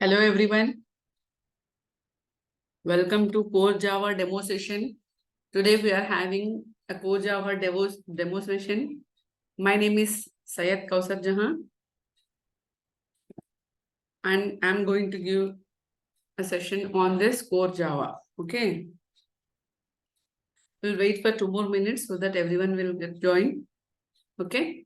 Hello everyone, welcome to Core Java demo session. Today we are having a Core Java demo session. My name is Syed Kausar Jahan and I'm going to give a session on this Core Java. Okay, we'll wait for 2 more minutes so that everyone will get joined. Okay,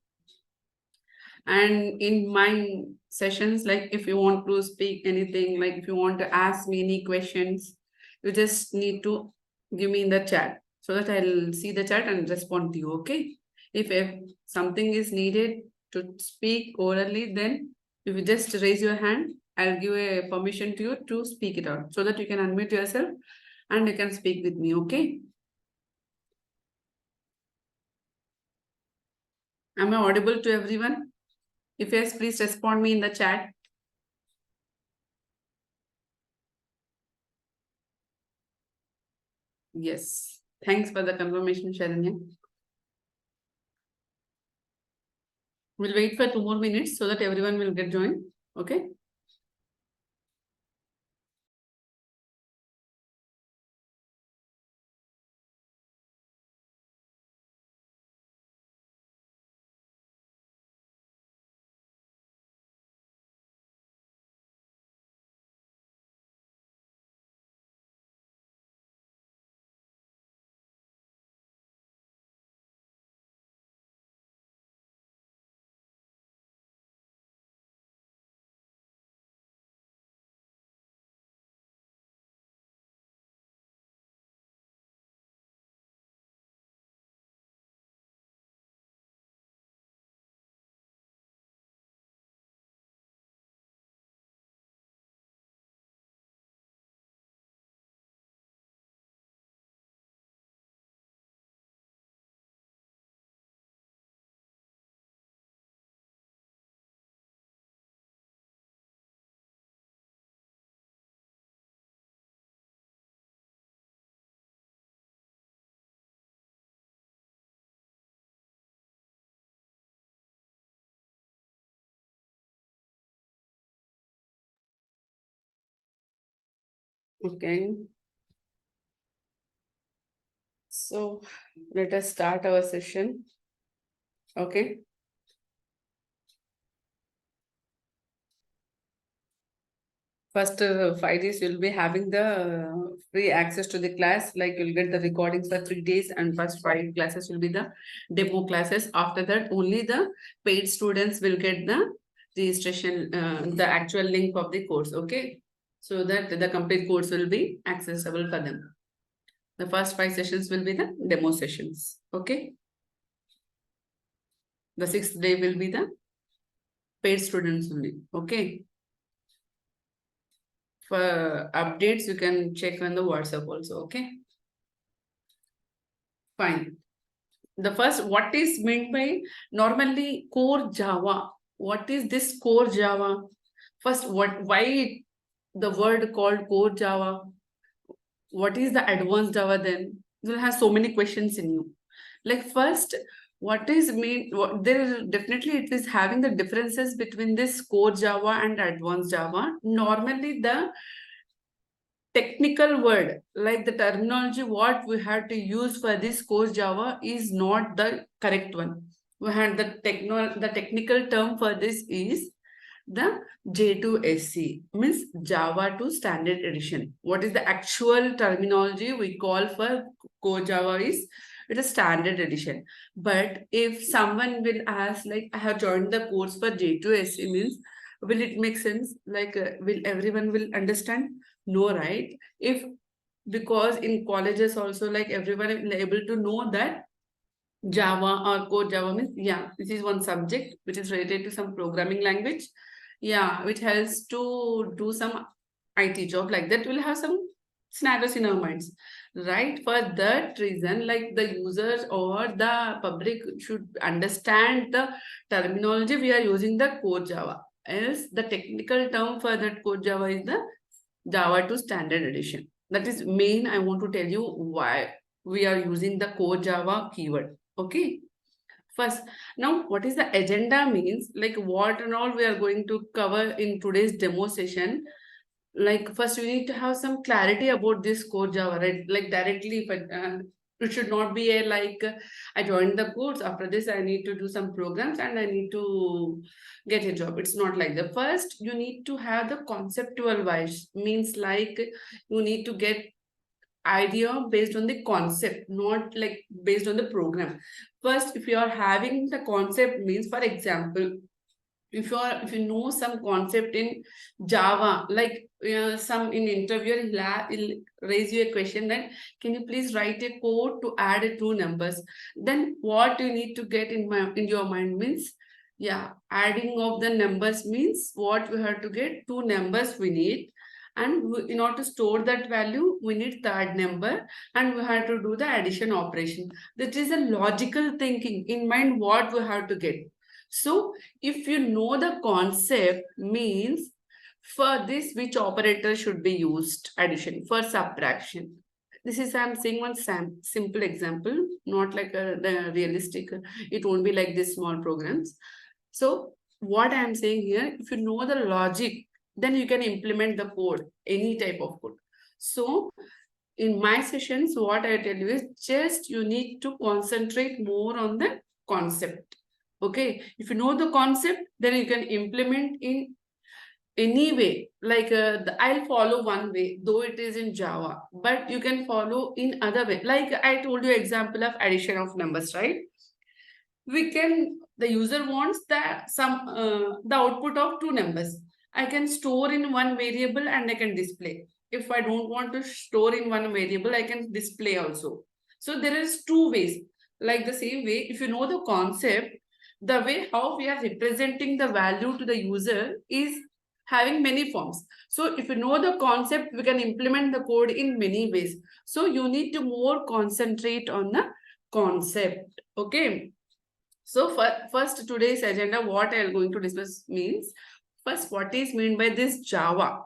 and in my sessions, like if you want to speak anything, like if you want to ask me any questions, you just need to give me in the chat so that I'll see the chat and respond to you. Okay, if something is needed to speak orally, then if you just raise your hand, I'll give a permission to you to speak it out so that you can unmute yourself and you can speak with me. Okay, am I audible to everyone? If yes, please respond me in the chat. Yes. Thanks for the confirmation, Sharanya. We'll wait for 2 more minutes so that everyone will get joined. Okay. Okay. So let us start our session. Okay. First 5 days you'll be having the free access to the class. Like you'll get the recordings for 3 days, and first 5 classes will be the demo classes. After that, only the paid students will get the registration, the actual link of the course. Okay. So that the complete course will be accessible for them. The first 5 sessions will be the demo sessions. Okay. The 6th day will be the paid students only. Okay. For updates, you can check on the WhatsApp also. Okay. Fine. The first, what is meant by normally core Java? What is this core Java? First, why the word called core Java? What is the advanced Java then? You'll have so many questions in you. Like first, what is mean? There definitely it is having the differences between this core Java and advanced Java. Normally, the technical word, like the terminology what we have to use for this course Java is not the correct one. We had the technical term for this is the J2SC, means Java 2 Standard Edition. What is the actual terminology we call for core Java is it is standard edition. But if someone will ask, like, I have joined the course for J2SC, means will it make sense? Like, will everyone will understand? No, right? If because in colleges also, like everyone is able to know that Java or core Java means, yeah, this is one subject which is related to some programming language. Yeah, which helps to do some IT job like that. Will have some scenarios in our minds, right? For that reason, like the users or the public should understand the terminology we are using the core Java. Else, the technical term for that core Java is the Java 2 Standard Edition. That is main. I want to tell you why we are using the core Java keyword. Okay. First, now what is the agenda means, like what and all we are going to cover in today's demo session. like first we need to have some clarity about this core Java, right? Like directly, if it should not be a like I joined the course, after this I need to do some programs and I need to get a job. It's not like that. First you need to have the conceptual wise, means like you need to get idea based on the concept, not like based on the program. First, if you are having the concept, means for example, if you know some concept in Java, like some in interviewer he'll raise you a question that can you please write a code to add two numbers. Then what you need to get in your mind means, yeah, adding of the numbers means what we have to get two numbers we need, and in order to store that value we need third number, and we have to do the addition operation. That is a logical thinking in mind what we have to get. So if you know the concept, means for this which operator should be used, addition for subtraction. This is I'm saying one simple example, not like the realistic. It won't be like this small programs. So what I'm saying here, if you know the logic, then you can implement the code, any type of code. So in my sessions, what I tell you is just you need to concentrate more on the concept. Okay, if you know the concept, then you can implement in any way. Like I'll follow one way, though it is in Java, but you can follow in other way. Like I told you example of addition of numbers, right? We can, the user wants that some the output of two numbers. I can store in one variable and I can display. If I don't want to store in one variable, I can display also. So there is two ways. Like the same way, if you know the concept, the way how we are representing the value to the user is having many forms. So if you know the concept, we can implement the code in many ways. So you need to more concentrate on the concept. Okay. So first today's agenda, what I am going to discuss means, first what is meant by this Java,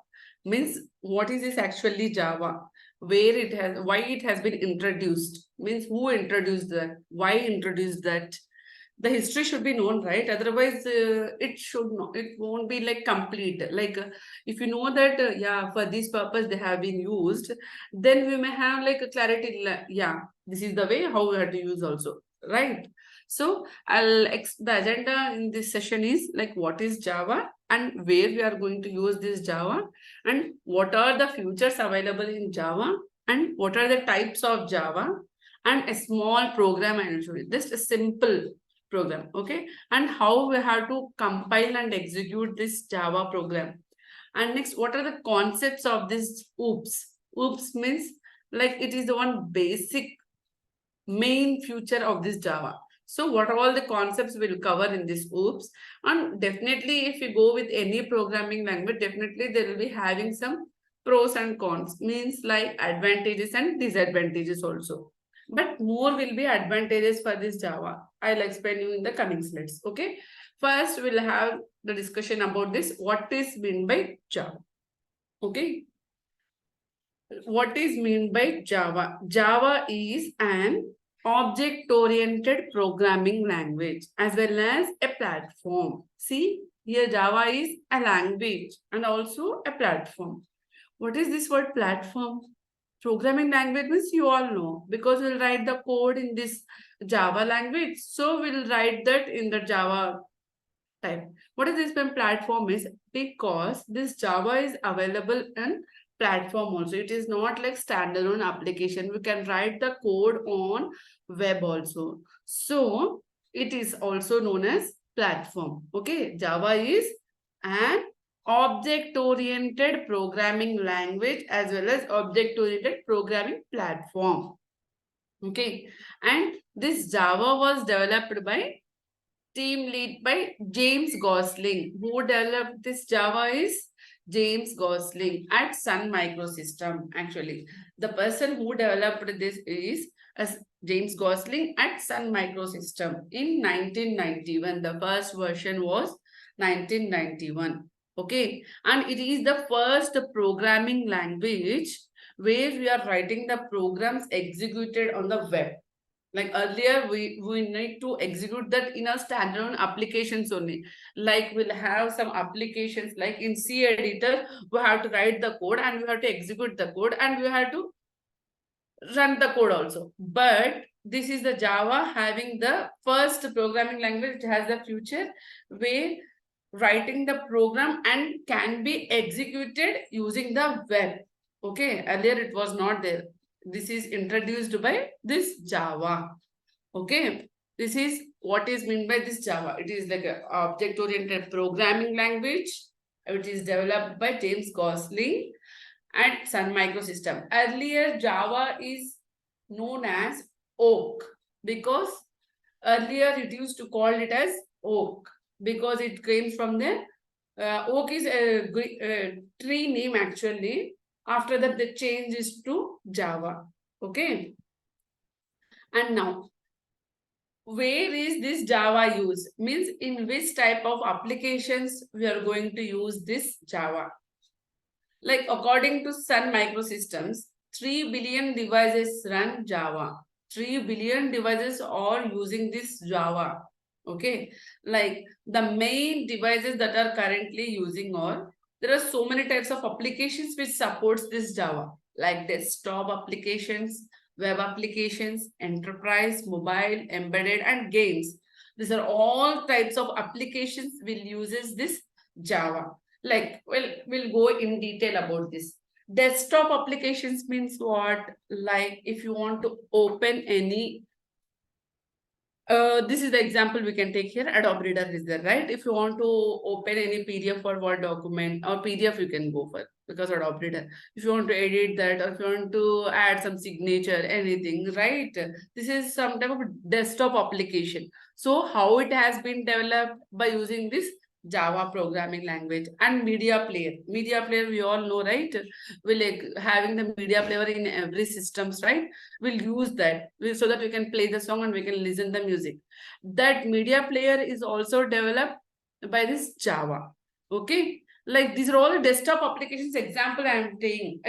means what is this actually Java, where it has, why it has been introduced, means who introduced that, why introduced that. The history should be known, right? Otherwise it should not, it won't be like complete. Like if you know that yeah, for this purpose they have been used, then we may have like a clarity, yeah, this is the way how we have to use also, right? So the agenda in this session is like what is Java and where we are going to use this Java, and what are the features available in Java, and what are the types of Java, and a small program I will show you. Just a simple program, okay? And how we have to compile and execute this Java program. And next, what are the concepts of this OOPS? OOPS means like it is the one basic main feature of this Java. So what are all the concepts we'll cover in this OOPS? And definitely if you go with any programming language, definitely they will be having some pros and cons, means like advantages and disadvantages also. But more will be advantages for this Java. I'll explain you in the coming slides. Okay. First, we'll have the discussion about this. What is meant by Java? Okay. What is meant by Java? Java is an object-oriented programming language as well as a platform. See, here Java is a language and also a platform. What is this word platform? Programming language means you all know, because we'll write the code in this Java language. So we'll write that in the Java type. What is this when platform is? Because this Java is available in platform also. It is not like standalone application. We can write the code on web also. So it is also known as platform. Okay, Java is an object-oriented programming language as well as object-oriented programming platform. Okay, and this Java was developed by team lead by James Gosling. Who developed this Java is James Gosling at Sun Microsystem. Actually, the person who developed this is as James Gosling at Sun Microsystem in 1990, when the first version was 1991. Okay, and it is the first programming language where we are writing the programs executed on the web. Like earlier, we need to execute that in our standalone applications only. Like we'll have some applications like in C editor, we have to write the code and we have to execute the code and we have to run the code also. But this is the Java having the first programming language. It has the future way writing the program and can be executed using the web. Okay, earlier it was not there. This is introduced by this Java. Okay, this is what is meant by this Java. It is like an object-oriented programming language. It is developed by James Gosling and Sun Microsystem. Earlier, Java is known as Oak because earlier it used to call it as Oak because it came from the Oak is a tree name actually. After that, the change is to Java. Okay. And now, where is this Java used? Means in which type of applications we are going to use this Java. Like according to Sun Microsystems, 3 billion devices run Java. 3 billion devices are using this Java. Okay. Like the main devices that are currently using are, there are so many types of applications which supports this Java, like desktop applications, web applications, enterprise, mobile, embedded, and games. These are all types of applications will uses this Java. Like, well, we'll go in detail about this. Desktop applications means what? Like if you want to open any this is the example we can take here. Adobe Reader is there, right? If you want to open any PDF or Word document or PDF, you can go for because Adobe Reader. If you want to edit that or if you want to add some signature, anything, right? This is some type of desktop application. So how it has been developed by using this Java programming language and media player. Media player, we all know, right? We like having the media player in every systems, right? We'll use that so that we can play the song and we can listen the music. That media player is also developed by this Java. Okay. Like these are all the desktop applications example I am saying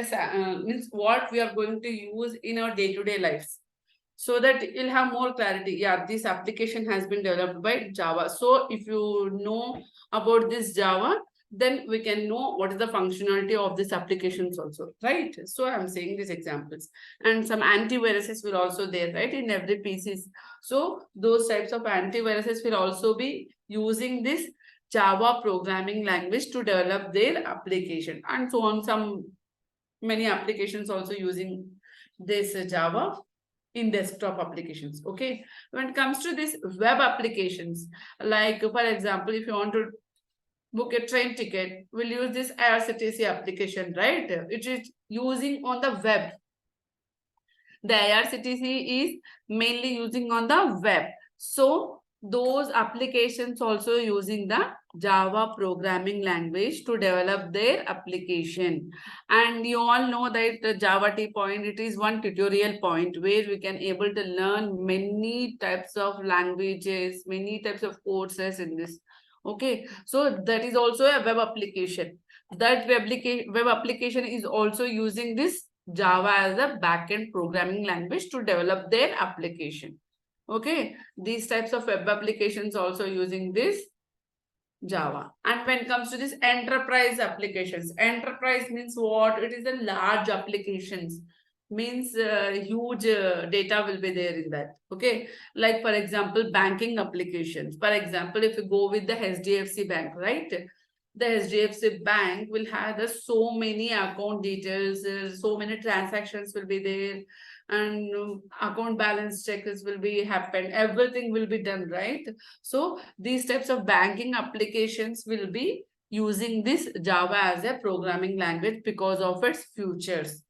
means what we are going to use in our day-to-day lives, so that you'll have more clarity. Yeah, this application has been developed by Java. So if you know about this Java, then we can know what is the functionality of these applications also, right? So I'm saying these examples. And some antiviruses will also there, right, in every PCs. So those types of antiviruses will also be using this Java programming language to develop their application, and so on. Some many applications also using this Java in desktop applications. Okay, when it comes to this web applications, like for example, if you want to book a train ticket, we'll use this IRCTC application, right? It is using on the web. The IRCTC is mainly using on the web. So those applications also using the Java programming language to develop their application. And you all know that the Java T point, it is one tutorial point where we can able to learn many types of languages, many types of courses in this. Okay, so that is also a web application. That web application is also using this Java as a backend programming language to develop their application. Okay, these types of web applications also using this Java. And when it comes to this enterprise applications, enterprise means what? It is a large applications, means huge data will be there in that. Okay, like for example, banking applications. For example, if you go with the HDFC Bank, right? The HDFC Bank will have the so many account details, so many transactions will be there, and account balance checks will be happen. Everything will be done, right? So these types of banking applications will be using this Java as a programming language because of its features.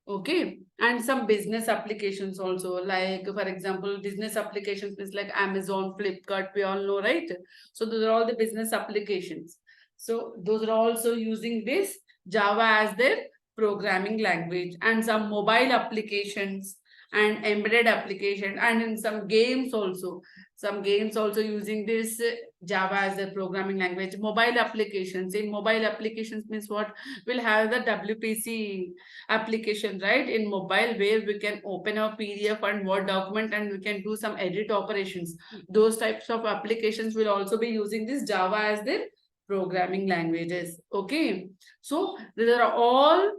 Okay, and some business applications also, like for example, business applications is like Amazon, Flipkart, we all know, right? So those are all the business applications. So those are also using this Java as their programming language. And some mobile applications and embedded application, and in some games also. Some games also using this Java as a programming language. Mobile applications. In mobile applications means what? We'll have the WPC application, right? In mobile, where we can open a PDF and Word document and we can do some edit operations. Those types of applications will also be using this Java as their programming languages. Okay. So these are all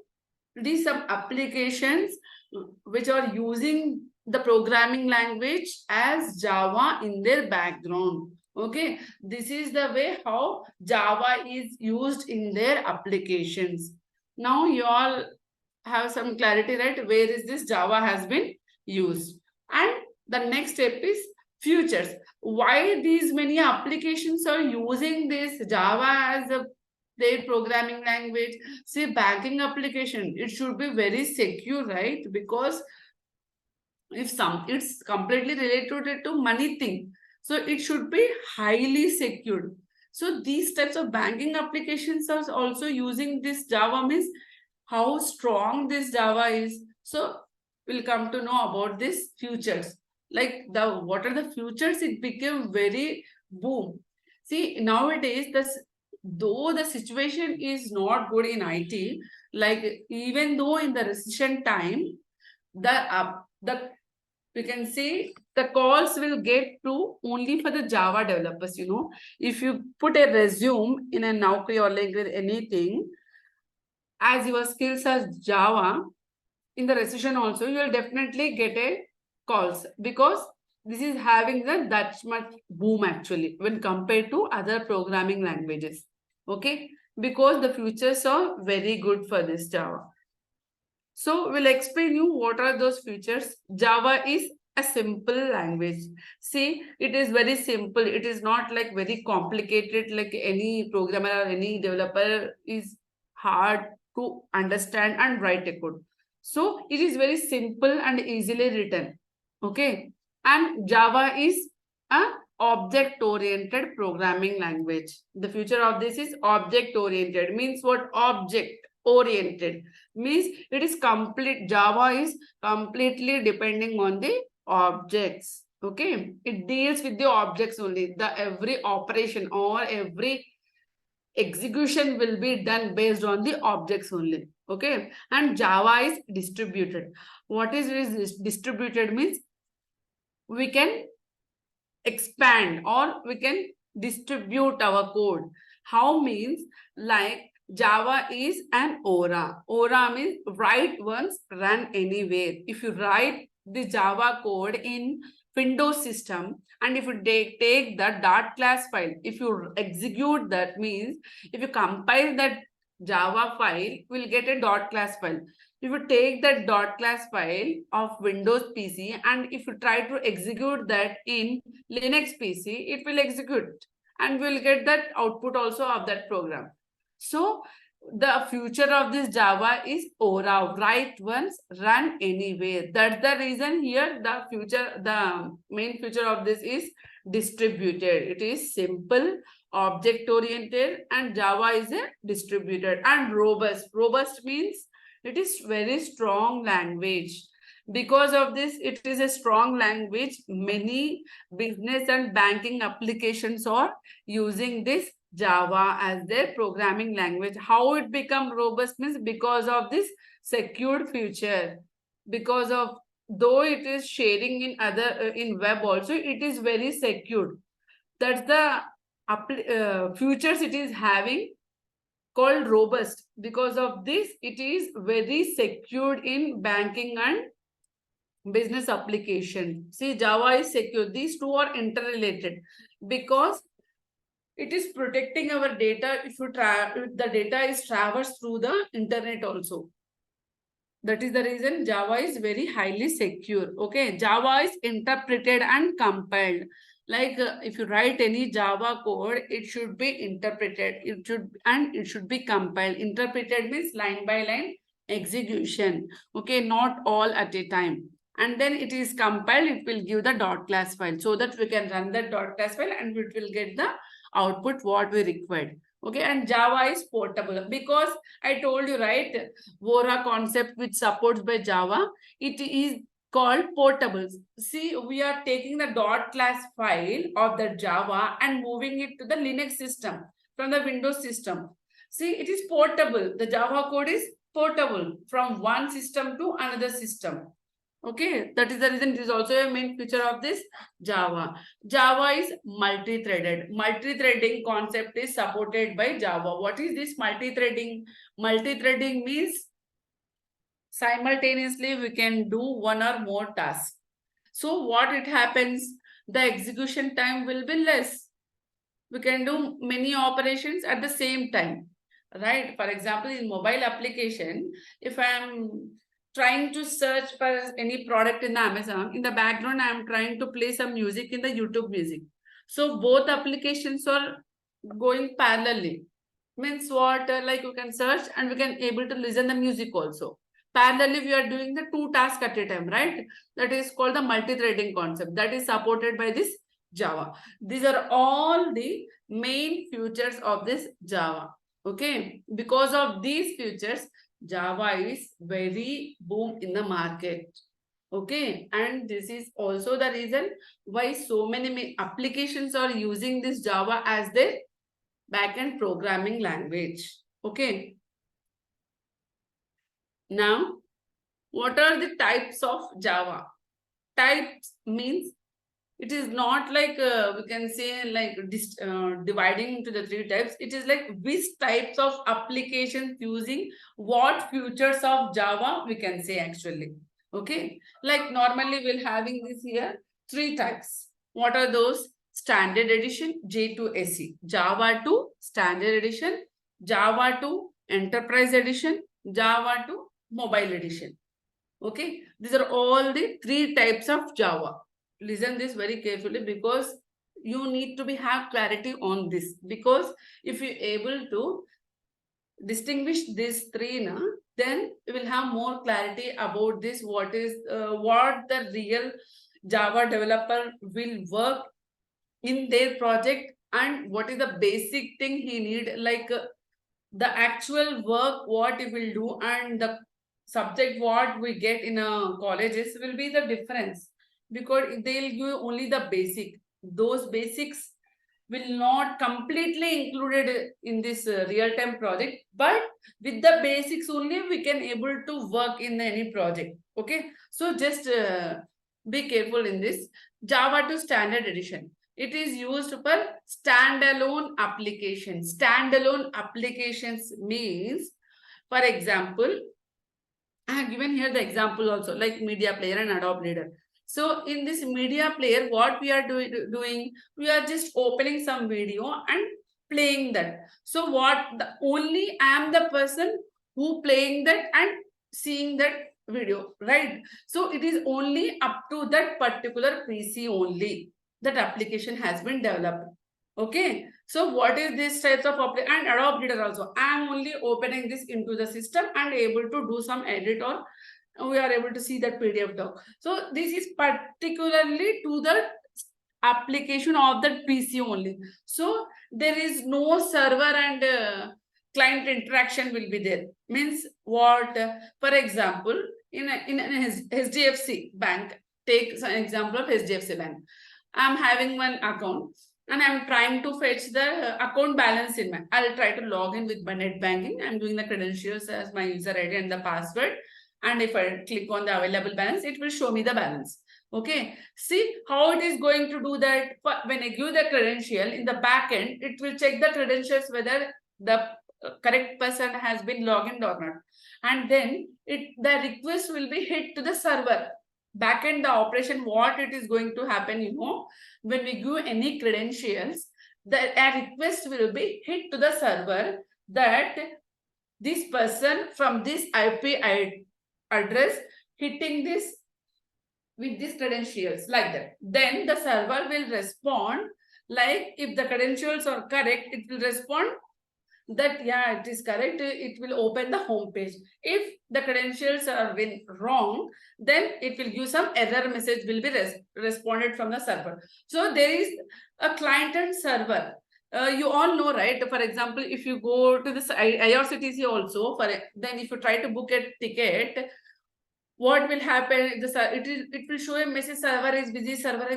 these some applications which are using the programming language as Java in their background. Okay, this is the way how Java is used in their applications. Now you all have some clarity, right? Where is this Java has been used? And the next step is futures. Why these many applications are using this Java as a their programming language? See, banking application, it should be very secure, right? Because if some it's completely related to money thing, so it should be highly secured. So these types of banking applications are also using this Java, means how strong this Java is. So we'll come to know about this futures. Like the what are the futures? It became very boom. See, nowadays though the situation is not good in IT, like even though in the recession time, the we can say the calls will get to only for the Java developers. If you put a resume in a Naukri or like anything, as your skills as Java, in the recession also, you will definitely get a calls, because this is having the that much boom actually when compared to other programming languages. Okay, because the futures are very good for this Java. So we'll explain you what are those features. Java is a simple language. See, it is very simple. It is not like very complicated like any programmer or any developer is hard to understand and write a code. So it is very simple and easily written. Okay. And Java is a object-oriented programming language. The future of this is object-oriented. Means what? Object-oriented. Means it is complete. Java is completely depending on the objects. Okay. It deals with the objects only. The every operation or every execution will be done based on the objects only. Okay. And Java is distributed. What is distributed means we can expand or we can distribute our code. How means like Java is an Aura. Aura means write once, run anywhere. If you write the Java code in Windows system and if you take the dot class file, if you execute that, means if you compile that Java file, we'll get a dot class file. If you take that dot class file of Windows PC and if you try to execute that in Linux PC, it will execute and we'll get that output also of that program. So the future of this Java is Aura, write once, run anywhere. That's the reason here the main feature of this is distributed. It is simple, object-oriented, and Java is a distributed and robust. Robust means it is very strong language. Because of this, it is a strong language. Many business and banking applications are using this Java as their programming language. How it become robust means because of this secured feature. Because of though it is sharing in other in web also, it is very secured. That's the features it is having called robust. Because of this, it is very secured in banking and business application. See, Java is secure. These two are interrelated because it is protecting our data if the data is traversed through the internet also. That is the reason Java is very highly secure. Okay, Java is interpreted and compiled. Like if you write any Java code, it should be interpreted. It should be compiled. Interpreted means line by line execution. Okay, not all at a time. And then it is compiled. It will give the dot class file so that we can run that dot class file and it will get the output what we required. Okay, and Java is portable because I told you, right, Vora concept which supports by Java, it is called portables. See, we are taking the .class file of the Java and moving it to the Linux system from the Windows system. See, it is portable. The Java code is portable from one system to another system. Okay, that is the reason it is also a main feature of this Java. Java is multi-threaded. Multi-threading concept is supported by Java. What is this multi-threading? Multi-threading means simultaneously we can do one or more tasks. So what it happens, the execution time will be less. We can do many operations at the same time, right? For example, in mobile application, if I am trying to search for any product in the Amazon, in the background I am trying to play some music in the YouTube music. So both applications are going parallelly. Means what? Like you can search and we can able to listen the music also. Parallelly, we are doing the two tasks at a time, right? That is called the multi-threading concept. That is supported by this Java. These are all the main features of this Java. Okay. Because of these features, Java is very boom in the market. Okay. And this is also the reason why so many applications are using this Java as their backend programming language. Okay. Now, what are the types of Java? Types means it is not like we can say like dividing into the three types. It is like which types of applications using what features of Java we can say actually. Okay. Like normally we'll having this here three types. What are those? Standard edition, J2SE, Java 2 standard edition, Java 2 enterprise edition, Java 2 mobile edition. Okay, these are all the three types of Java. Listen this very carefully because you need to have clarity on this, because if you able to distinguish these three now, then you will have more clarity about this, what the real Java developer will work in their project and what is the basic thing he need, like the actual work what he will do and the subject what we get in a colleges will be the difference, because they'll give only the basic. Those basics will not completely included in this real-time project, but with the basics only we can able to work in any project. Okay, so just be careful in this. Java 2 standard edition, it is used for standalone applications. Standalone applications means, for example, I have given here the example also, like media player and Adobe Reader. So in this media player, what we are doing, we are just opening some video and playing that. So only I am the person who playing that and seeing that video, right? So it is only up to that particular PC only that application has been developed. Okay, so what is this types of and Adobe Reader also? I am only opening this into the system and able to do some edit, or we are able to see that PDF doc. So this is particularly to the application of the PC only. So there is no server and client interaction will be there. Means what? For example, in an HDFC bank, take an example of HDFC bank. I am having one account and I'm trying to fetch the account balance in my, I'll try to log in with my net banking. I'm doing the credentials as my user ID and the password. And if I click on the available balance, it will show me the balance. Okay. See how it is going to do that. When I give the credential in the back end, it will check the credentials whether the correct person has been logged in or not. And then the request will be hit to the server. Backend the operation, what it is going to happen, when we give any credentials, the request will be hit to the server that this person from this IP address hitting this with these credentials, like that. Then the server will respond, like if the credentials are correct, it will respond that yeah, it is correct, it will open the home page. If the credentials are wrong, then it will give some error message will be responded from the server. So there is a client and server. You all know, right? For example, if you go to this IRCTC also, then if you try to book a ticket, what will happen? It will show a message, server is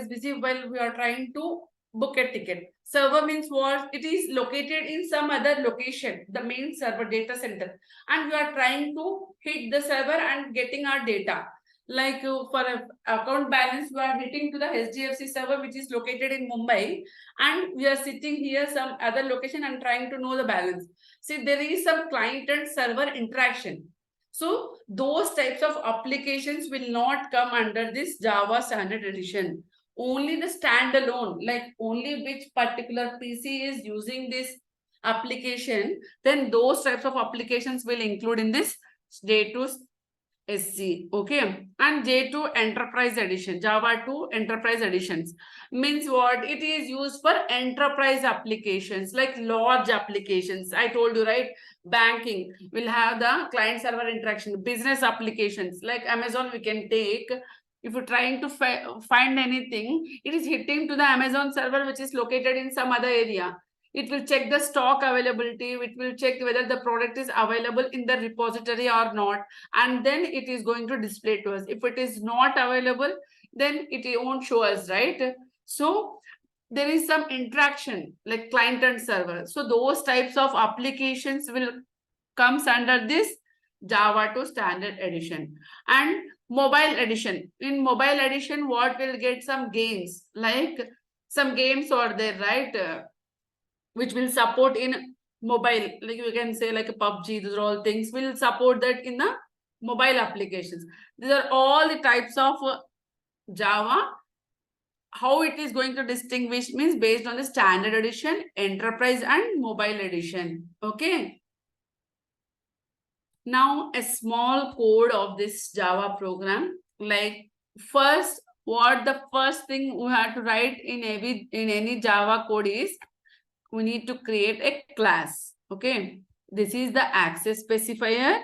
busy, while we are trying to book a ticket. Server means what? It is located in some other location, the main server data center, and we are trying to hit the server and getting our data. Like for a account balance, we are hitting to the HDFC server, which is located in Mumbai, and we are sitting here some other location and trying to know the balance. See, there is some client and server interaction. So those types of applications will not come under this Java Standard Edition. Only the standalone, like only which particular PC is using this application, then those types of applications will include in this J2 SC, okay, and J2 Enterprise Edition, Java 2 Enterprise Editions means what? It is used for enterprise applications, like large applications. I told you, right? Banking will have the client server interaction. Business applications like Amazon, we can take. If you're trying to find anything, it is hitting to the Amazon server, which is located in some other area. It will check the stock availability. It will check whether the product is available in the repository or not, and then it is going to display to us. If it is not available, then it won't show us, right? So there is some interaction like client and server. So those types of applications will comes under this Java 2 Standard Edition. And mobile edition. In mobile edition, what will get some games, like some games are there, right? Which will support in mobile, like you can say like a PUBG, those are all things will support that in the mobile applications. These are all the types of Java. How it is going to distinguish means based on the standard edition, enterprise and mobile edition. Okay. Now a small code of this Java program, like first, what the first thing we have to write in any Java code is we need to create a class. Okay. This is the access specifier.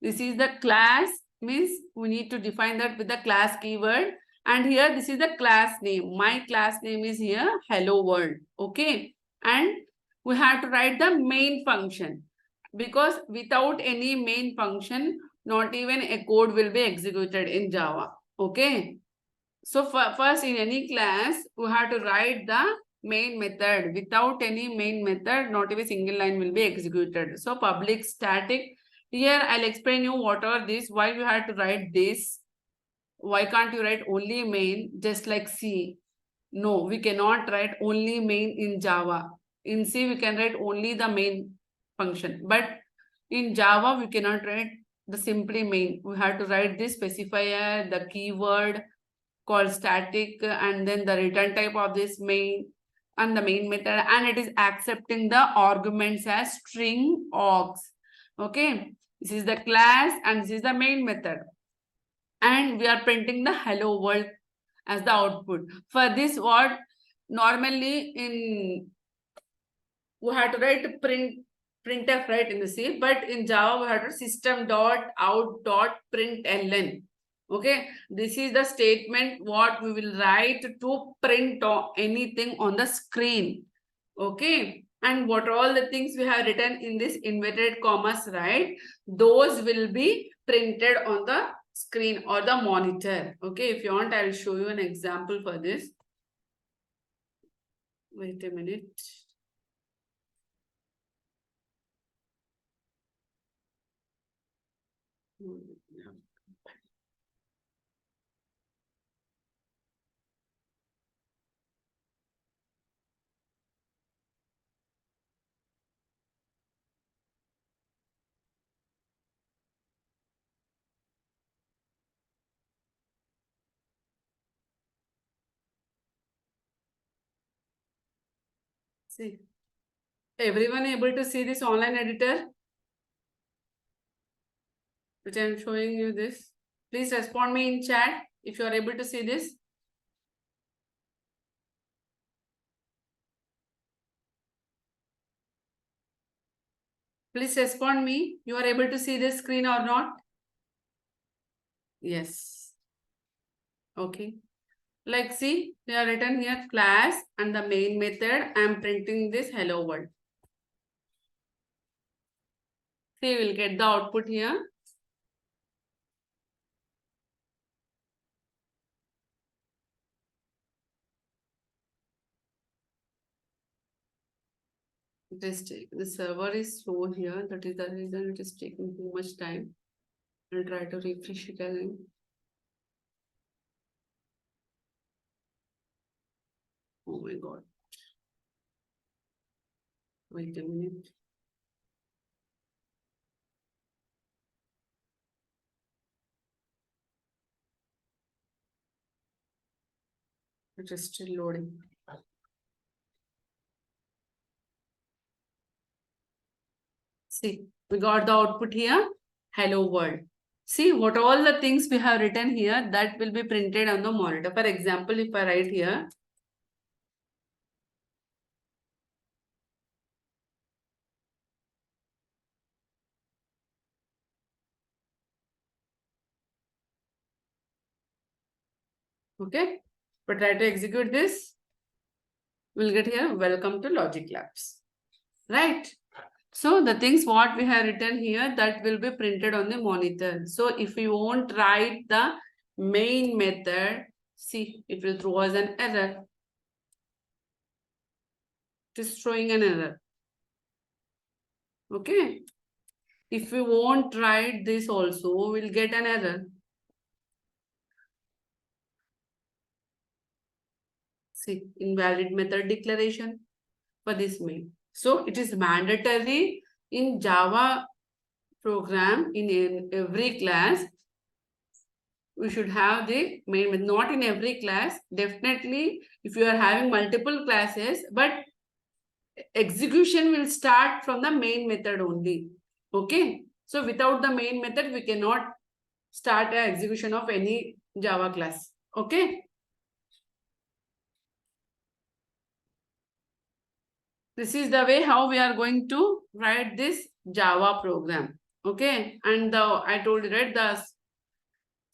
This is the class, means we need to define that with the class keyword. And here, this is the class name. My class name is here, hello world. Okay. And we have to write the main function, because without any main function, not even a code will be executed in Java. Okay. So first, in any class, we have to write the main method. Without any main method, not even a single line will be executed. So public static. Here I'll explain you what are these, why you have to write this. Why can't you write only main, just like C? No, we cannot write only main in Java. In C, we can write only the main function. But in Java, we cannot write the simply main. We have to write this specifier, the keyword called static, and then the return type of this main and the main method, and it is accepting the arguments as string args. Okay, this is the class and this is the main method, and we are printing the hello world as the output. For this, what normally in we have to write printf, right, in the C, but in Java we have to system.out.println. Okay, this is the statement what we will write to print anything on the screen. Okay, and what are all the things we have written in this inverted commas, right? Those will be printed on the screen or the monitor. Okay, if you want, I'll show you an example for this. Wait a minute. See, everyone able to see this online editor, which I am showing you this? Please respond me in chat if you are able to see this. Please respond me. You are able to see this screen or not? Yes. Okay. Like see, they are written here class and the main method. I am printing this hello world. See, we will get the output here. The server is slow here. That is the reason it is taking too much time. I'll try to refresh it again. Oh my God. Wait a minute. It is still loading. See, we got the output here. Hello world. See what all the things we have written here that will be printed on the monitor. For example, if I write here, okay, but try to execute this, we'll get here, welcome to Logic Labs, right? So the things what we have written here that will be printed on the monitor. So if we won't write the main method, see, it will throw us an error. It is throwing an error. Okay. If we won't write this also, we'll get an error. See, invalid method declaration for this main. So it is mandatory in Java program in every class. We should have the main method, not in every class. Definitely, if you are having multiple classes, but execution will start from the main method only. Okay. So without the main method, we cannot start an execution of any Java class. Okay. This is the way how we are going to write this Java program. Okay. And I told you, right, the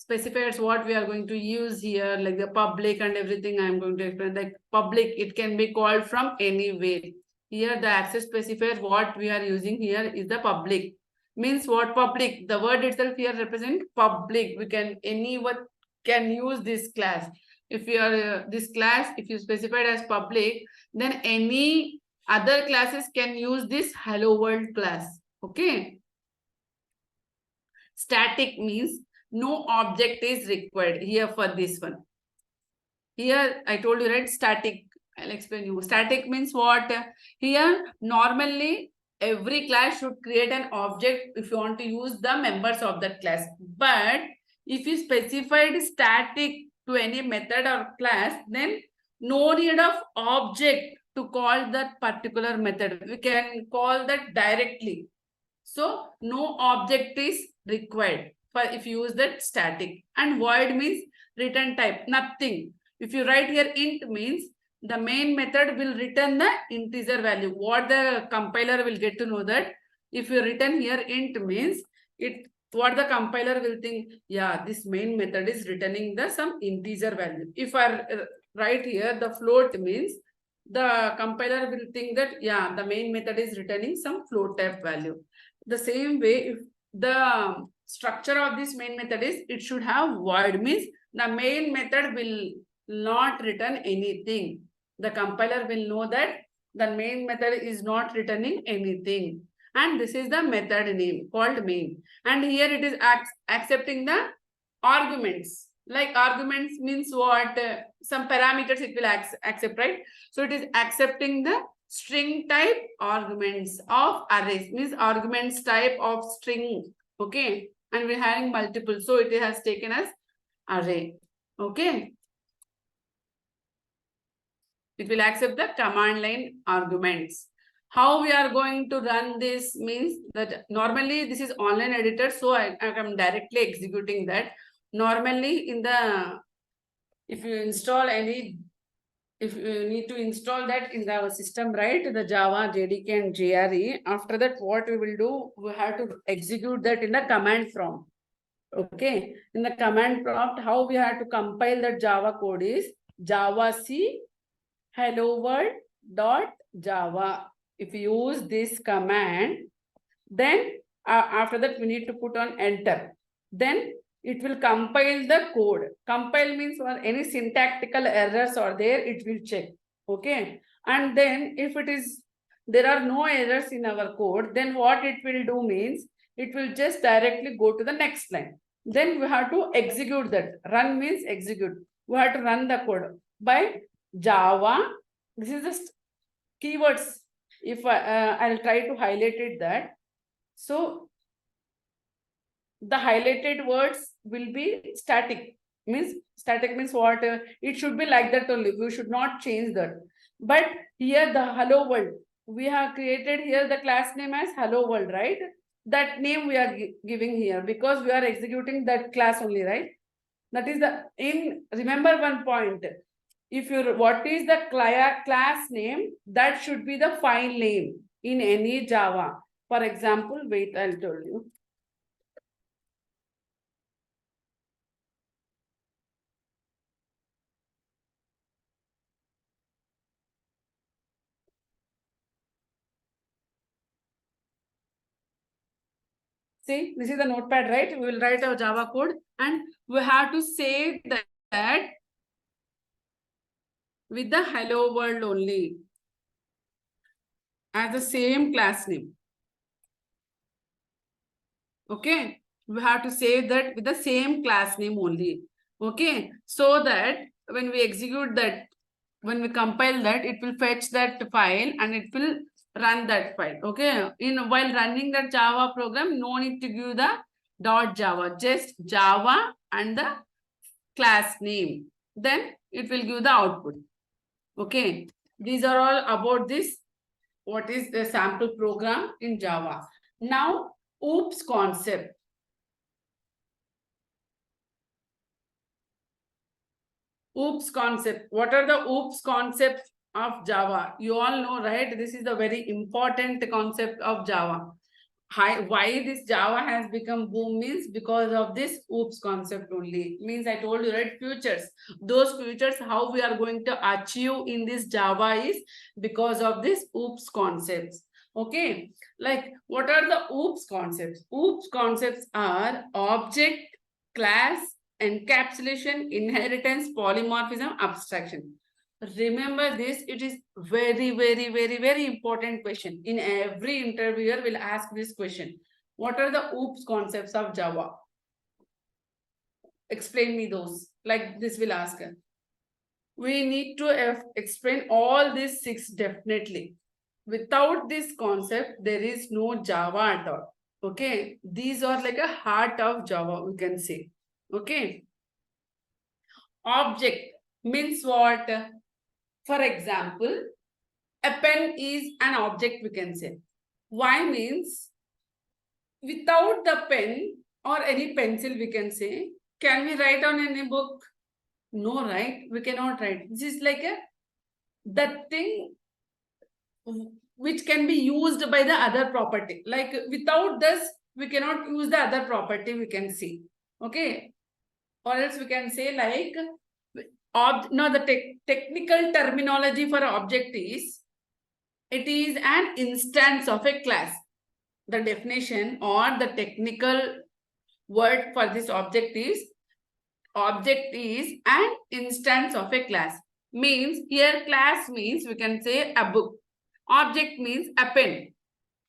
specifiers what we are going to use here, like the public and everything I am going to explain. Like public, it can be called from anywhere. Here the access specifier what we are using here is the public. Means what public? The word itself here represent public. We can, anyone can use this class. If you are this class, if you specified as public, then any other classes can use this hello world class. Okay. Static means no object is required here for this one. Here I told you, right, static. I'll explain you. Static means what? Here normally every class should create an object if you want to use the members of that class. But if you specified static to any method or class, then no need of object to call that particular method. We can call that directly. So no object is required for if you use that static. And void means return type, nothing. If you write here int means the main method will return the integer value. What the compiler will get to know that if you return here int means it, what the compiler will think, yeah, this main method is returning the some integer value. If I write here the float means the compiler will think that, yeah, the main method is returning some float type value. The same way, if the structure of this main method is, it should have void means the main method will not return anything. The compiler will know that the main method is not returning anything. And this is the method name called main. And here it is accepting the arguments. Like arguments means what? Some parameters it will accept, right? So it is accepting the string type arguments of arrays, means arguments type of string. Okay. And we're having multiple. So it has taken as array. Okay. It will accept the command line arguments. How we are going to run this means that normally this is online editor. So I am directly executing that. Normally in the, if you install any, if you need to install that in the system, right, the Java, JDK and JRE, after that what we will do, we have to execute that in the command prompt. Okay, in the command prompt, how we have to compile that Java code is Java C hello world dot Java. If you use this command, then after that we need to put on enter. Then it will compile the code. Compile means for any syntactical errors are there, it will check. Okay. And then if it is there are no errors in our code, then what it will do means it will just directly go to the next line. Then we have to execute that. Run means execute. We have to run the code by Java. This is the keywords. If I'll try to highlight it that. So the highlighted words will be static. Means static means what? It should be like that only. We should not change that. But here the hello world, we have created here the class name as hello world, right? That name we are giving here because we are executing that class only, right? That is the remember one point. If you what is the class name, that should be the file name in any Java. For example, wait, I'll tell you. See, this is the notepad, right? We will write our Java code and we have to say that with the hello world only as the same class name. Okay, we have to say that with the same class name only. Okay, so that when we execute that, when we compile that, it will fetch that file and it will run that file. Okay, while running that Java program, no need to give the .java, just Java and the class name. Then it will give the output. Okay, these are all about this. What is the sample program in Java? Now, OOPS concept. OOPS concept. What are the OOPS concepts of Java? You all know, right? This is the very important concept of Java. Why this Java has become boom means because of this OOPS concept only. Means I told you, right? Futures. Those futures, how we are going to achieve in this Java is because of this OOPS concepts. Okay. Like, what are the OOPS concepts? OOPS concepts are object, class, encapsulation, inheritance, polymorphism, abstraction. Remember this, it is very, very, very, very important question. In every interviewer will ask this question. What are the OOPS concepts of Java? Explain me those. Like this will ask. We need to explain all these 6 definitely. Without this concept, there is no Java at all. Okay. These are like a heart of Java, we can say. Okay. Object means what? For example, a pen is an object, we can say. Why means without the pen or any pencil, we can say, can we write on any book? No, right? We cannot write. This is like that thing which can be used by the other property. Like without this, we cannot use the other property, we can see. Okay. Or else we can say like, the technical terminology for object is, it is an instance of a class. The definition or the technical word for this object is an instance of a class. Means here class means we can say a book. Object means a pen.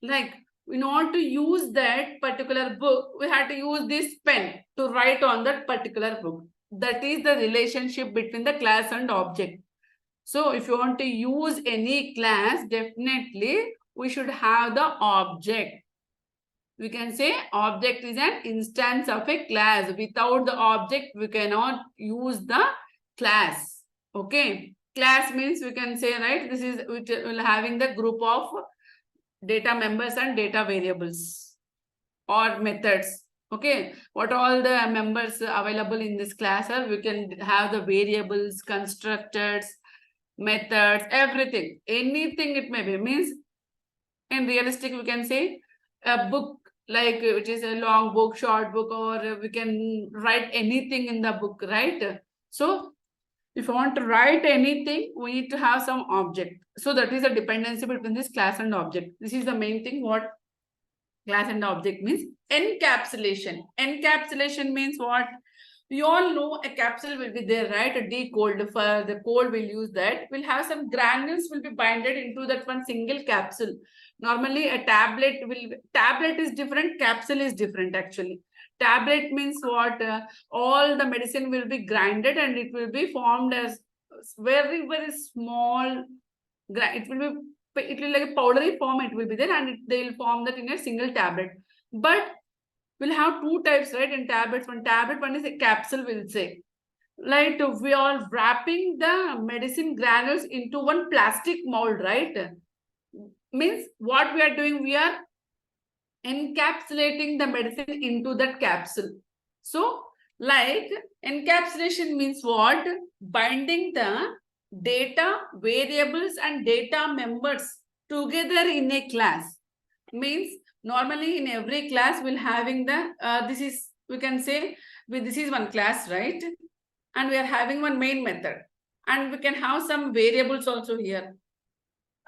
Like in order to use that particular book, we have to use this pen to write on that particular book. That is the relationship between the class and object. So if you want to use any class, definitely we should have the object. We can say object is an instance of a class. Without the object, we cannot use the class. Okay. Class means we can say, right, this is which will having the group of data members and data variables or methods. Okay. What all the members available in this class are, we can have the variables, constructors, methods, everything. Anything it may be. Means in realistic, we can say a book, like which is a long book, short book, or we can write anything in the book, right? So if you want to write anything, we need to have some object. So that is a dependency between this class and object. This is the main thing what class and object means. Encapsulation. Encapsulation means what? We all know a capsule will be there, right? A decold, for the cold we'll use that. We'll have some granules will be binded into that one single capsule. Normally a tablet is different, capsule is different actually. Tablet means what? All the medicine will be grinded and it will be formed as very, very small, it will like a powdery form, it will be there, and they will form that in a single tablet. But we'll have two types, right? In tablets, one is a capsule, we'll say. Like we are wrapping the medicine granules into one plastic mold, right? Means what we are doing, we are encapsulating the medicine into that capsule. So, like encapsulation means what? Binding the data, variables, and data members together in a class. Means normally in every class we'll having the this is, we can say, this is one class, right? And we are having one main method, and we can have some variables also here,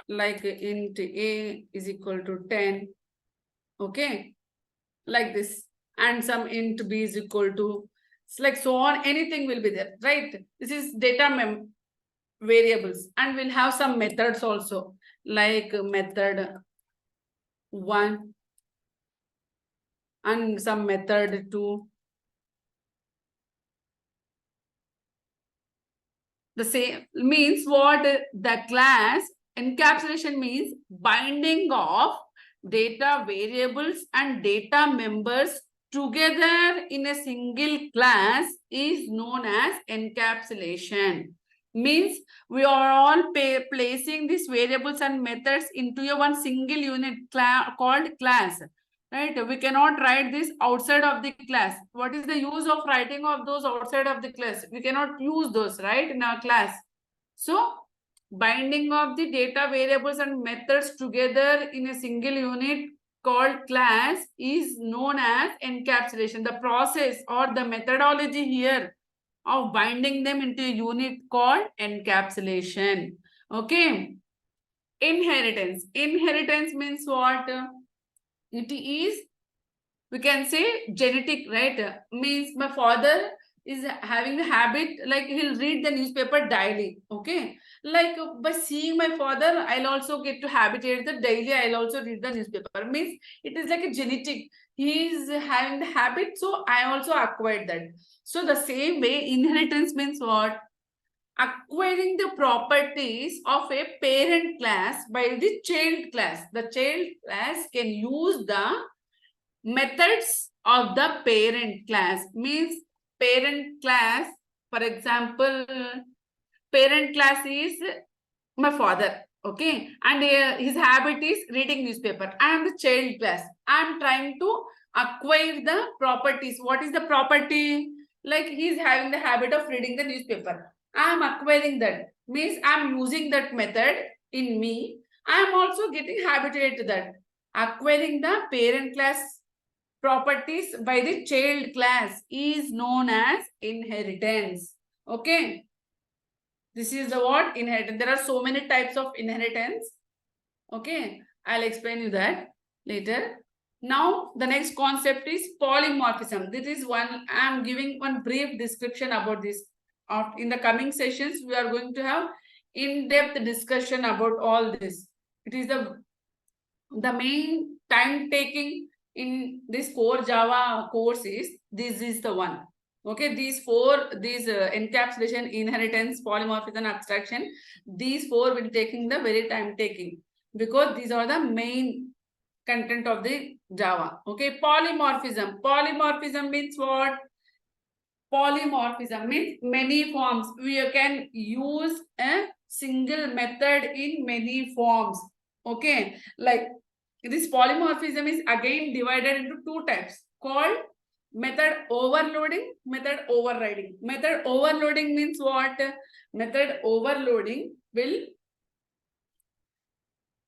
like int a is equal to 10, okay, like this, and some int b is equal to, it's like so on, anything will be there, right? This is data variables, and we'll have some methods also, like method 1 and some method 2. The same means what? The class encapsulation means binding of data variables and data members together in a single class is known as encapsulation. Means we are all placing these variables and methods into a one single unit called class. Right? We cannot write this outside of the class. What is the use of writing of those outside of the class? We cannot use those, right, in our class. So, binding of the data variables and methods together in a single unit called class is known as encapsulation. The process or the methodology here of binding them into a unit called encapsulation. Okay. Inheritance. Inheritance means what? It is, we can say, genetic, right? Means my father is having the habit, like he'll read the newspaper daily, okay? Like by seeing my father, I'll also get to habitate that daily, I'll also read the newspaper. Means it is like a genetic. He is having the habit, so I also acquired that. So the same way, inheritance means what? Acquiring the properties of a parent class by the child class. The child class can use the methods of the parent class. Means parent class, for example, parent class is my father, okay, and his habit is reading newspaper. I am the child class. I am trying to acquire the properties. What is the property? Like he is having the habit of reading the newspaper. I am acquiring that. Means I am using that method in me. I am also getting habituated to that. Acquiring the parent class properties by the child class is known as inheritance. Okay. This is the word inheritance. There are so many types of inheritance. Okay. I'll explain you that later. Now, the next concept is polymorphism. This is one, I'm giving one brief description about this. In the coming sessions, we are going to have in-depth discussion about all this. It is the main time taking in this core Java course is, this is the one. Okay, these encapsulation, inheritance, polymorphism, abstraction, these four will taking the very time taking, because these are the main content of the Java. Okay, polymorphism. Polymorphism means what? Polymorphism means many forms. We can use a single method in many forms. Okay, like this polymorphism is again divided into two types called method overloading, method overriding. Method overloading means what? Method overloading will,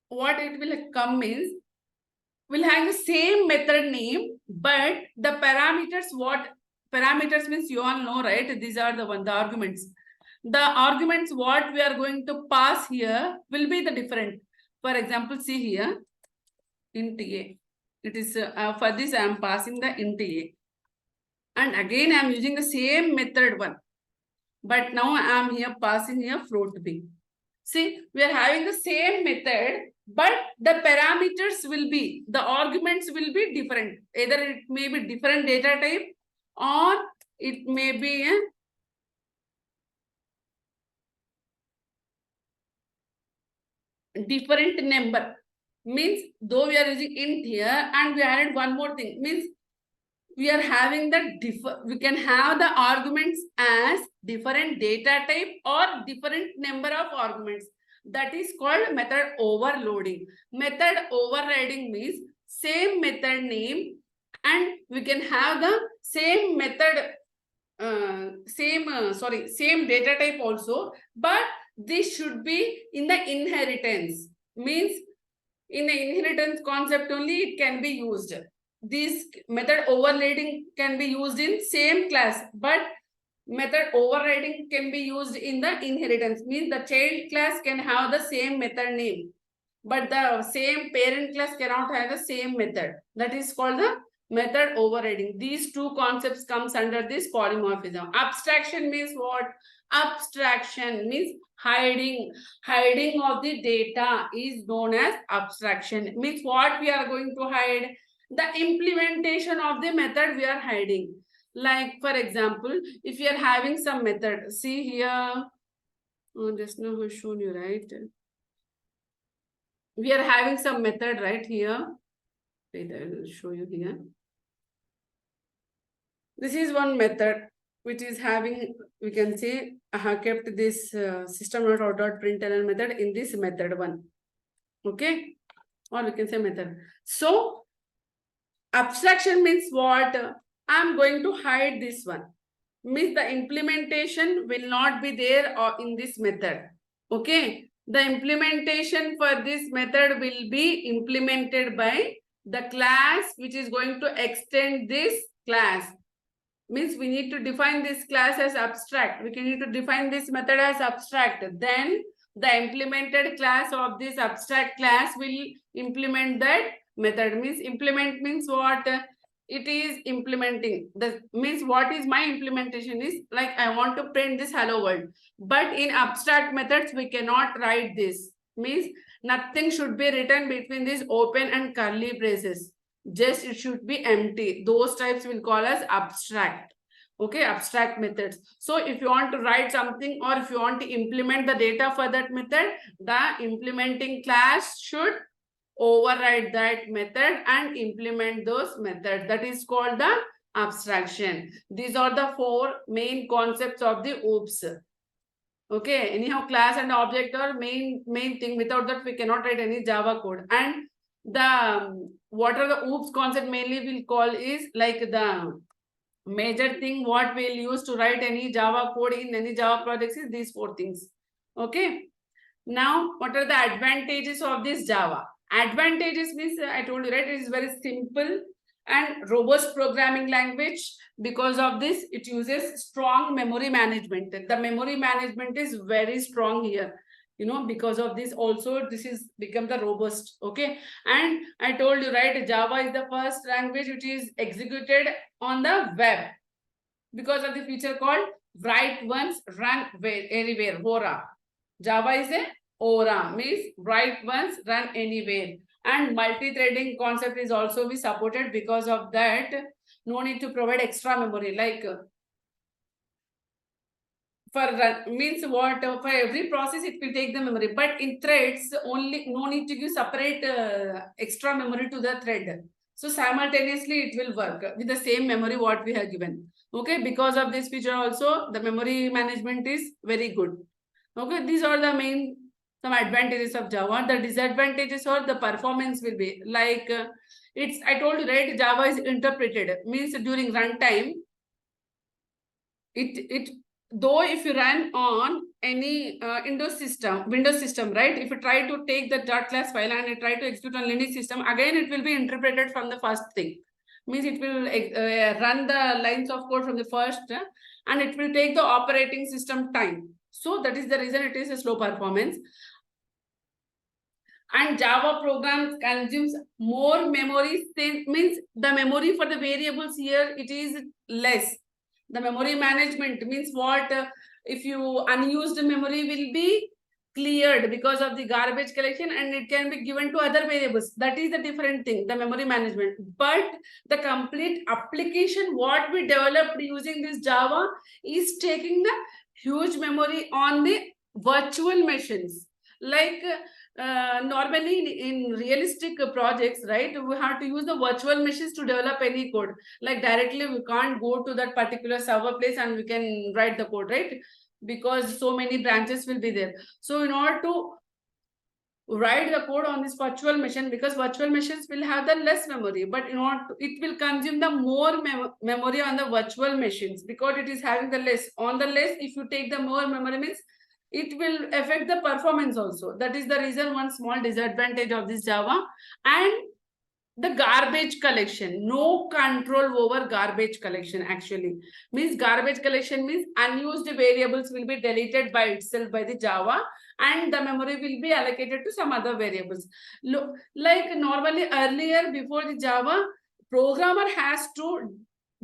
what it will come means, will have the same method name, but the parameters, what parameters means, you all know, right? These are the arguments. The arguments what we are going to pass here will be the different. For example, see here, int a. It is for this I am passing the int a. And again, I am using the same method one. But now I am here passing here float B. See, we are having the same method, but the parameters will be, the arguments will be different. Either it may be different data type or it may be a different number. Means though we are using int here and we added one more thing, means we are having the we can have the arguments as different data type or different number of arguments. That is called method overloading. Method overriding means same method name and we can have the same method same data type also, but this should be in the inheritance. Means in the inheritance concept only it can be used. This method overloading can be used in same class, but method overriding can be used in the inheritance. Means the child class can have the same method name, but the same parent class cannot have the same method. That is called the method overriding. These two concepts comes under this polymorphism. Abstraction means what? Abstraction means hiding of the data is known as abstraction. Means what we are going to hide? The implementation of the method we are hiding. Like for example, if you are having some method, see here, just now I've shown you, right? We are having some method right here. Wait, I will show you here. This is one method which is having, we can say, I have kept this system.out.println method in this method one. Okay, or we can say method. So abstraction means what? I'm going to hide this one. Means the implementation will not be there or in this method. Okay, the implementation for this method will be implemented by the class which is going to extend this class. Means we need to define this class as abstract. We need to define this method as abstract. Then the implemented class of this abstract class will implement that method. Means implement means what? It is implementing. The means what is my implementation is like I want to print this hello world. But in abstract methods, we cannot write this. Means nothing should be written between these open and curly braces. Just it should be empty. Those types will call as abstract. Okay, abstract methods. So if you want to write something or if you want to implement the data for that method, the implementing class should override that method and implement those methods. That is called the abstraction. These are the four main concepts of the OOPS. Okay, anyhow, class and object are main thing. Without that, we cannot write any Java code. And the what are the OOPS concept mainly we'll call is like the major thing what we'll use to write any Java code in any Java projects is these four things. Okay. Now, what are the advantages of this Java? Advantages means I told you, right? It is very simple and robust programming language. Because of this, it uses strong memory management. The memory management is very strong here. You know, because of this also, this is become the robust. Okay. And I told you, right, Java is the first language which is executed on the web. Because of the feature called write once, run anywhere, HORA. Java is a ORA, means write once, run anywhere. And multi-threading concept is also be supported. Because of that, no need to provide extra memory. Like for run, means what? For every process, it will take the memory. But in threads, only no need to give separate extra memory to the thread. So simultaneously, it will work with the same memory what we have given. Okay, because of this feature also, the memory management is very good. Okay, these are the main some advantages of Java. The disadvantages or the performance will be like it's, I told you, right, Java is interpreted. Means during runtime, it though if you run on any Windows system, right? If you try to take the .class file and you try to execute on Linux system, again it will be interpreted from the first thing. Means it will run the lines of code from the first and it will take the operating system time. So that is the reason it is a slow performance. And Java program consumes more memory. Means the memory for the variables here, it is less. The memory management means what? If you unused memory will be cleared because of the garbage collection, and it can be given to other variables. That is the different thing, the memory management. But the complete application what we developed using this Java is taking the huge memory on the virtual machines. Like normally in realistic projects, right, we have to use the virtual machines to develop any code. Like directly we can't go to that particular server place and we can write the code, right? Because so many branches will be there. So in order to write the code on this virtual machine, because virtual machines will have the less memory, but in order to, it will consume the more memory on the virtual machines, because it is having the less. On the less, if you take the more memory means it will affect the performance also. That is the reason, one small disadvantage of this Java. And the garbage collection, no control over garbage collection. Actually means garbage collection means unused variables will be deleted by itself by the Java, and the memory will be allocated to some other variables. Look, like normally earlier before the Java, programmer has to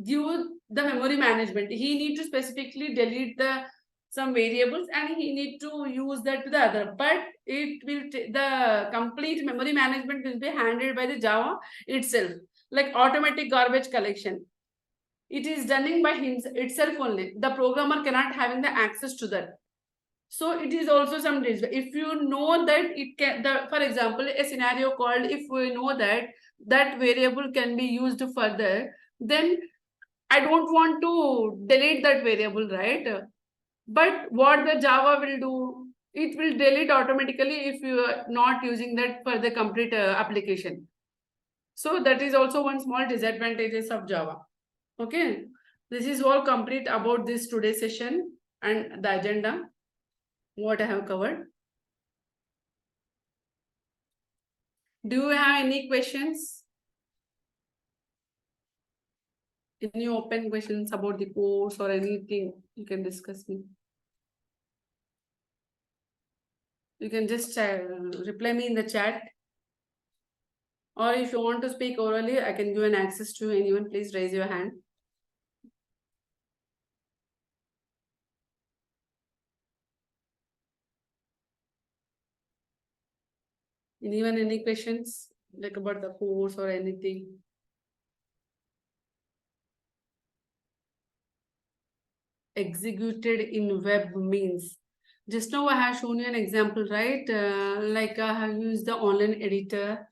do the memory management. He need to specifically delete the some variables and he need to use that to the other, but it will the complete memory management will be handled by the Java itself. Like automatic garbage collection, it is done by himself itself only. The programmer cannot having the access to that. So it is also some days. If you know that it can, for example, a scenario called, if we know that that variable can be used further, then I don't want to delete that variable, right? But what the Java will do, it will delete automatically if you are not using that for the complete application. So that is also one small disadvantages of Java. Okay, this is all complete about this today's session and the agenda, what I have covered. Do you have any questions? Any open questions about the course or anything you can discuss me? You can just reply me in the chat. Or if you want to speak orally, I can give an access to anyone. Please raise your hand. Anyone, any questions like about the course or anything? Executed in web means, just now I have shown you an example, right? Like I have used the online editor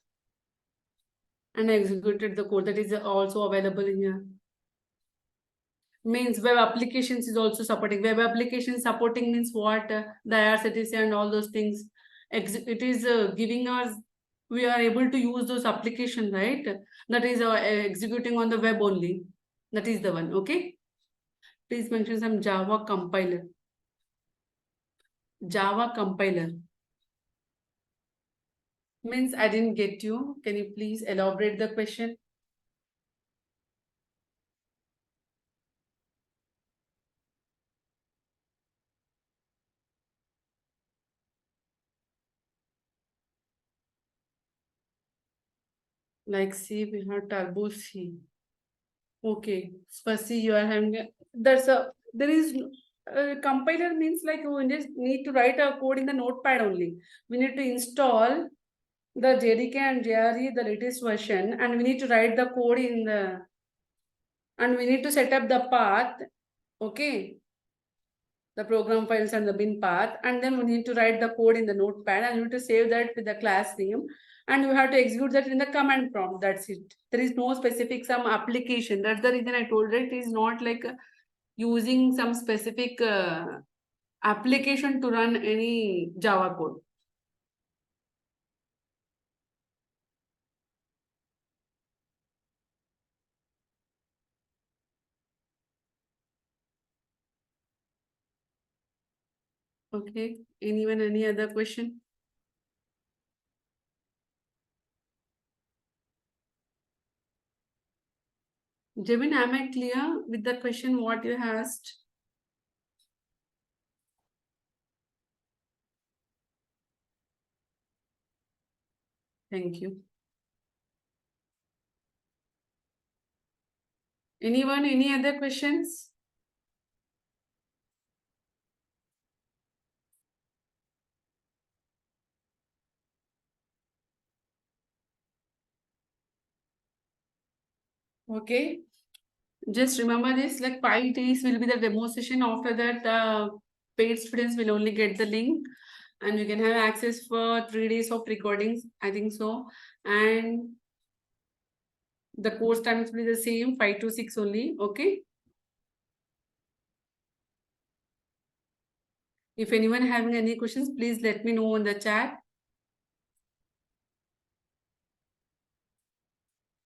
and executed the code that is also available here. Means web applications is also supporting. Web application supporting means what? The IRCTC and all those things. It is giving us, we are able to use those applications, right? That is executing on the web only. That is the one, okay? Please mention some Java compiler. Java compiler. Means I didn't get you. Can you please elaborate the question? Like C, we have turbo C. Okay, for C you are having there is compiler means like we just need to write a code in the notepad only. We need to install the JDK and JRE, the latest version, and we need to write the code in the, and we need to set up the path, okay, the program files and the bin path, and then we need to write the code in the notepad and we need to save that with the class name, and we have to execute that in the command prompt. That's it. There is no specific some application. That's the reason I told it is not like using some specific application to run any Java code. Okay, anyone, any other question? Jevin, am I clear with the question what you asked? Thank you. Anyone, any other questions? Okay. Just remember this, like 5 days will be the demo session. After that, paid students will only get the link and you can have access for 3 days of recordings. I think so. And the course times will be the same, 5 to 6 only. Okay. If anyone having any questions, please let me know in the chat.